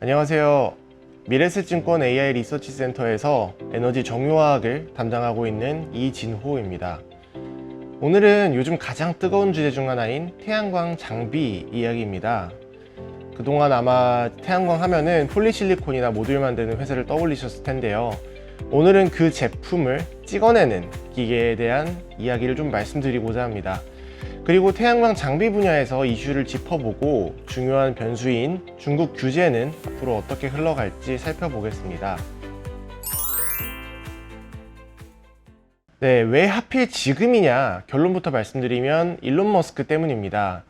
안녕하세요. 미래에셋증권 AI 리서치 센터에서 에너지 정유화학을 담당하고 있는 이진호입니다. 오늘은 요즘 가장 뜨거운 주제 중 하나인 태양광 장비 이야기입니다. 그동안 아마 태양광 하면은 폴리실리콘이나 모듈 만드는 회사를 떠올리셨을 텐데요. 오늘은 그 제품을 찍어내는 기계에 대한 이야기를 좀 말씀드리고자 합니다. 그리고 태양광 장비 분야에서 이슈를 짚어보고 중요한 변수인 중국 규제는 앞으로 어떻게 흘러갈지 살펴보겠습니다. 네, 왜 하필 지금이냐 결론부터 말씀드리면 일론 머스크 때문입니다.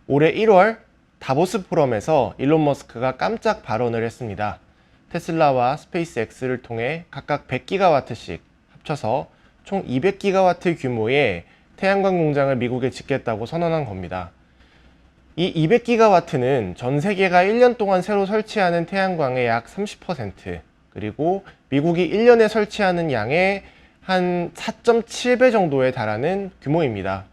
올해 1월 다보스 포럼에서 일론 머스크가 깜짝 발언을 했습니다. 테슬라와 스페이스X를 통해 각각 100기가와트씩 합쳐서 총 200기가와트 규모의 태양광 공장을 미국에 짓겠다고 선언한 겁니다. 이 200기가와트는 전 세계가 1년 동안 새로 설치하는 태양광의 약 30%, 그리고 미국이 1년에 설치하는 양의 한 4.7배 정도에 달하는 규모입니다.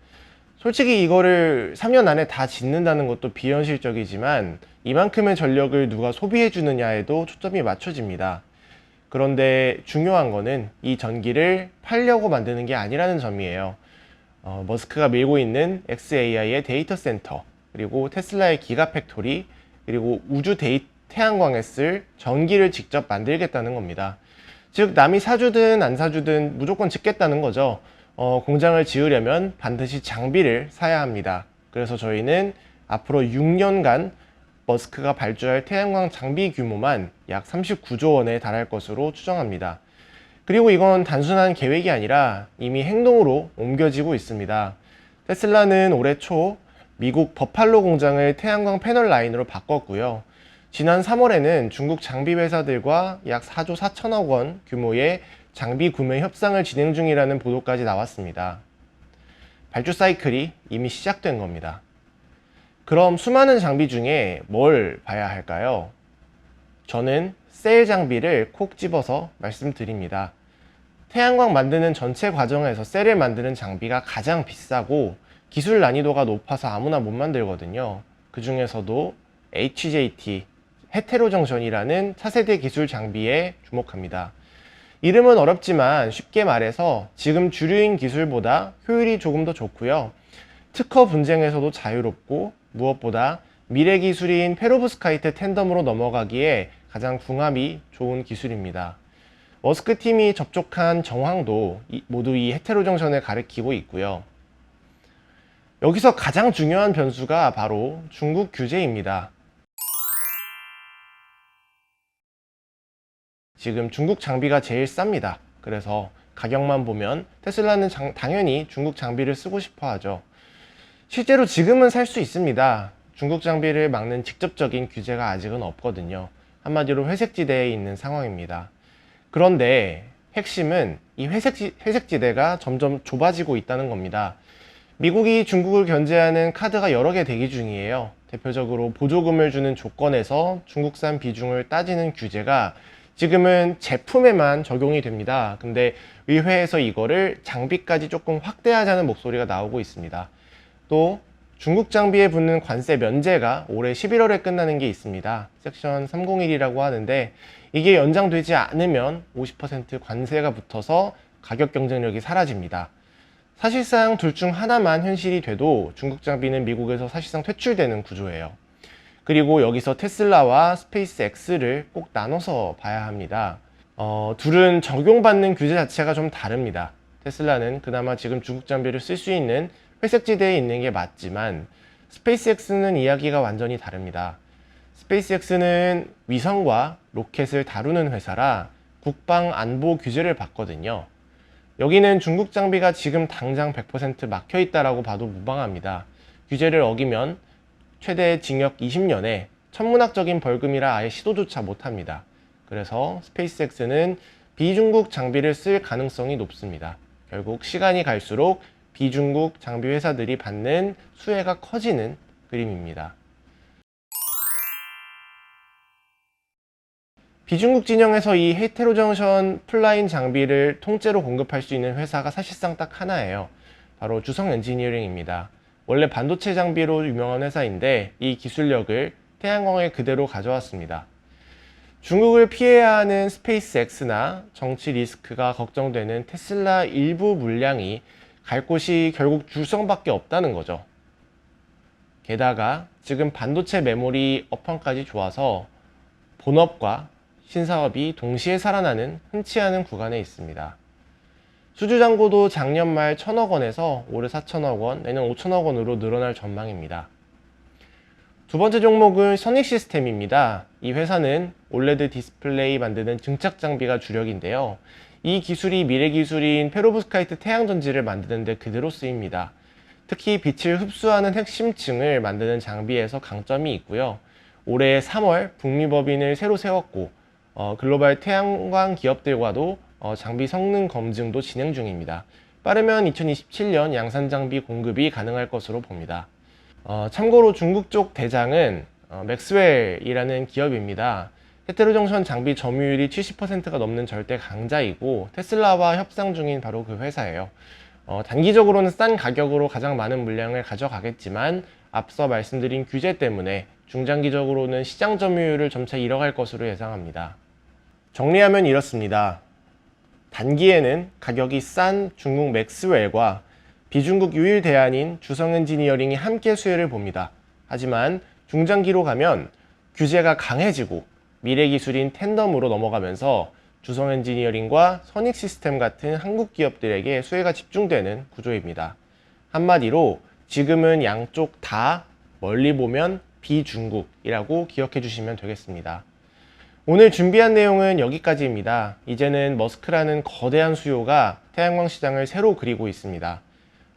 솔직히 이거를 3년 안에 다 짓는다는 것도 비현실적이지만 이만큼의 전력을 누가 소비해 주느냐에도 초점이 맞춰집니다. 그런데 중요한 거는 이 전기를 팔려고 만드는 게 아니라는 점이에요. 머스크가 밀고 있는 xAI의 데이터 센터, 그리고 테슬라의 기가팩토리, 그리고 우주 태양광에 쓸 전기를 직접 만들겠다는 겁니다. 즉 남이 사주든 안 사주든 무조건 짓겠다는 거죠. 공장을 지으려면 반드시 장비를 사야 합니다. 그래서 저희는 앞으로 6년간 머스크가 발주할 태양광 장비 규모만 약 39조 원에 달할 것으로 추정합니다. 그리고 이건 단순한 계획이 아니라 이미 행동으로 옮겨지고 있습니다. 테슬라는 올해 초 미국 버팔로 공장을 태양광 패널 라인으로 바꿨고요. 지난 3월에는 중국 장비 회사들과 약 4조 4천억 원 규모의 장비 구매 협상을 진행 중이라는 보도까지 나왔습니다. 발주 사이클이 이미 시작된 겁니다. 그럼 수많은 장비 중에 뭘 봐야 할까요? 저는 셀 장비를 콕 집어서 말씀드립니다. 태양광 만드는 전체 과정에서 셀을 만드는 장비가 가장 비싸고 기술 난이도가 높아서 아무나 못 만들거든요. 그 중에서도 HJT, 헤테로정션이라는 차세대 기술 장비에 주목합니다. 이름은 어렵지만 쉽게 말해서 지금 주류인 기술보다 효율이 조금 더 좋고요. 특허 분쟁에서도 자유롭고 무엇보다 미래 기술인 페로브스카이트 텐덤으로 넘어가기에 가장 궁합이 좋은 기술입니다. 머스크 팀이 접촉한 정황도 모두 이 헤테로정션을 가리키고 있고요. 여기서 가장 중요한 변수가 바로 중국 규제입니다. 지금 중국 장비가 제일 쌉니다. 그래서 가격만 보면 테슬라는 당연히 중국 장비를 쓰고 싶어 하죠. 실제로 지금은 살 수 있습니다. 중국 장비를 막는 직접적인 규제가 아직은 없거든요. 한마디로 회색지대에 있는 상황입니다. 그런데 핵심은 이 회색지대가 점점 좁아지고 있다는 겁니다. 미국이 중국을 견제하는 카드가 여러 개 대기 중이에요. 대표적으로 보조금을 주는 조건에서 중국산 비중을 따지는 규제가 지금은 제품에만 적용이 됩니다. 근데 의회에서 이거를 장비까지 조금 확대하자는 목소리가 나오고 있습니다. 또 중국 장비에 붙는 관세 면제가 올해 11월에 끝나는 게 있습니다. 섹션 301이라고 하는데 이게 연장되지 않으면 50% 관세가 붙어서 가격 경쟁력이 사라집니다. 사실상 둘 중 하나만 현실이 돼도 중국 장비는 미국에서 사실상 퇴출되는 구조예요. 그리고 여기서 테슬라와 스페이스X를 꼭 나눠서 봐야 합니다. 둘은 적용받는 규제 자체가 좀 다릅니다. 테슬라는 그나마 지금 중국 장비를 쓸 수 있는 회색지대에 있는 게 맞지만 스페이스X는 이야기가 완전히 다릅니다. 스페이스X는 위성과 로켓을 다루는 회사라 국방 안보 규제를 받거든요. 여기는 중국 장비가 지금 당장 100% 막혀 있다라고 봐도 무방합니다. 규제를 어기면 최대 징역 20년에 천문학적인 벌금이라 아예 시도조차 못합니다. 그래서 스페이스X는 비중국 장비를 쓸 가능성이 높습니다. 결국 시간이 갈수록 비중국 장비 회사들이 받는 수혜가 커지는 그림입니다. 비중국 진영에서 이 헤테로정션 플라인 장비를 통째로 공급할 수 있는 회사가 사실상 딱 하나예요. 바로 주성 엔지니어링입니다. 원래 반도체 장비로 유명한 회사인데 이 기술력을 태양광에 그대로 가져왔습니다. 중국을 피해야 하는 스페이스X나 정치 리스크가 걱정되는 테슬라 일부 물량이 갈 곳이 결국 주성밖에 없다는 거죠. 게다가 지금 반도체 메모리 업황까지 좋아서 본업과 신사업이 동시에 살아나는 흔치 않은 구간에 있습니다. 수주잔고도 작년 말 1,000억 원에서 올해 4,000억 원, 내년 5,000억 원으로 늘어날 전망입니다. 두 번째 종목은 선익 시스템입니다. 이 회사는 올레드 디스플레이 만드는 증착 장비가 주력인데요. 이 기술이 미래 기술인 페로브스카이트 태양전지를 만드는 데 그대로 쓰입니다. 특히 빛을 흡수하는 핵심층을 만드는 장비에서 강점이 있고요. 올해 3월 북미법인을 새로 세웠고 글로벌 태양광 기업들과도 장비 성능 검증도 진행 중입니다. 빠르면 2027년 양산 장비 공급이 가능할 것으로 봅니다. 참고로 중국 쪽 대장은 맥스웰이라는 기업입니다. 헤테로정션 장비 점유율이 70%가 넘는 절대 강자이고 테슬라와 협상 중인 바로 그 회사예요. 단기적으로는 싼 가격으로 가장 많은 물량을 가져가겠지만 앞서 말씀드린 규제 때문에 중장기적으로는 시장 점유율을 점차 잃어갈 것으로 예상합니다. 정리하면 이렇습니다. 단기에는 가격이 싼 중국 맥스웰과 비중국 유일 대안인 주성 엔지니어링이 함께 수혜를 봅니다. 하지만 중장기로 가면 규제가 강해지고 미래 기술인 탠덤으로 넘어가면서 주성 엔지니어링과 선익 시스템 같은 한국 기업들에게 수혜가 집중되는 구조입니다. 한마디로 지금은 양쪽 다 멀리 보면 비중국이라고 기억해 주시면 되겠습니다. 오늘 준비한 내용은 여기까지입니다. 이제는 머스크라는 거대한 수요가 태양광 시장을 새로 그리고 있습니다.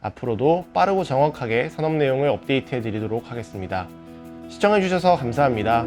앞으로도 빠르고 정확하게 산업 내용을 업데이트해 드리도록 하겠습니다. 시청해 주셔서 감사합니다.